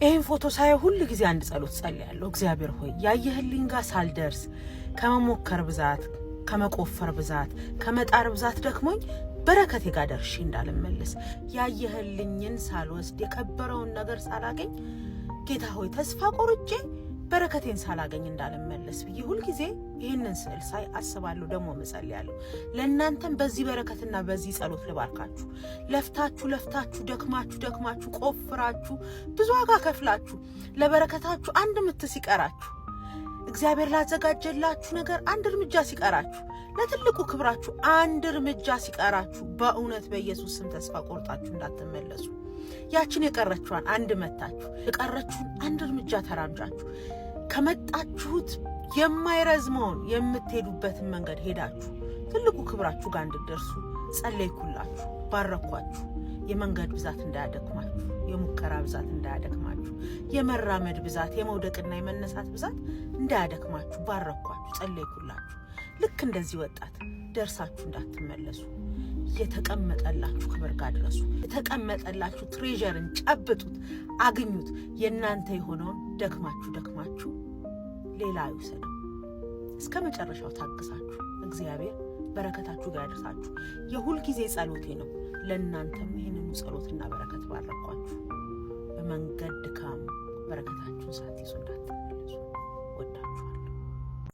ይሄን ፎቶ ሳይ ሁሉ ጊዜ አንድ ጸሎት ጸልያለሁ። እግዚአብሔር ሆይ ያየህልኝ ጋር ሳልደርስ ከመሞከር ብዛት ከመቆፈር ብዛት ከመጣር ብዛት ደክሞኝ በረከቴ ጋር ደርሼ እንዳልመለስ ያየህልኝን ሳልወስድ የከበረውን ነገር ሳላገኝ ጌታ ሆይ ተስፋ ቆርጬ በረከቴን ሳላገኝ እንዳልመለስ ብዬ ሁሉ ጊዜ ይሄንን ስዕል ሳይ አስባለሁ። ደግሞ መጸልያለሁ። ለእናንተም በዚህ በረከትና በዚህ ጸሎት ልባርካችሁ። ለፍታችሁ ደክማችሁ ቆፍራችሁ ብዙ ዋጋ ከፍላችሁ ለበረከታችሁ አንድ ምት ሲቀራችሁ እግዚአብሔር ላዘጋጀላችሁ ነገር አንድ እርምጃ ሲቀራችሁ ለትልቁ ክብራችሁ አንድ እርምጃ ሲቀራችሁ በእውነት በኢየሱስ ስም ተስፋ ቆርጣችሁ እንዳትመለሱ። ያችን የቀረችዋን አንድ መታችሁ የቀረችውን አንድ እርምጃ ተራምጃችሁ ከመጣችሁት የማይረዝመውን የምትሄዱበትን መንገድ ሄዳችሁ ትልቁ ክብራችሁ ጋር እንድትደርሱ ጸለይኩላችሁ፣ ባረኳችሁ። የመንገድ ብዛት እንዳያደክማችሁ፣ የሙከራ ብዛት እንዳያደክማችሁ፣ የመራመድ ብዛት የመውደቅና የመነሳት ብዛት እንዳያደክማችሁ ባረኳችሁ፣ ጸለይኩላችሁ። ልክ እንደዚህ ወጣት ደርሳችሁ እንዳትመለሱ የተቀመጠላችሁ ክብር ጋር ድረሱ። የተቀመጠላችሁ ትሬዠርን ጨብጡት፣ አግኙት። የእናንተ የሆነውን ደክማችሁ ሌላ አይውሰደው። እስከ መጨረሻው ታግሳችሁ እግዚአብሔር በረከታችሁ ጋር ያደርሳችሁ የሁል ጊዜ ጸሎቴ ነው። ለእናንተም ይህንኑ ጸሎትና በረከት ባረኳችሁ። በመንገድ ድካም በረከታችሁን ሳትይዙ እንዳትመለሱ።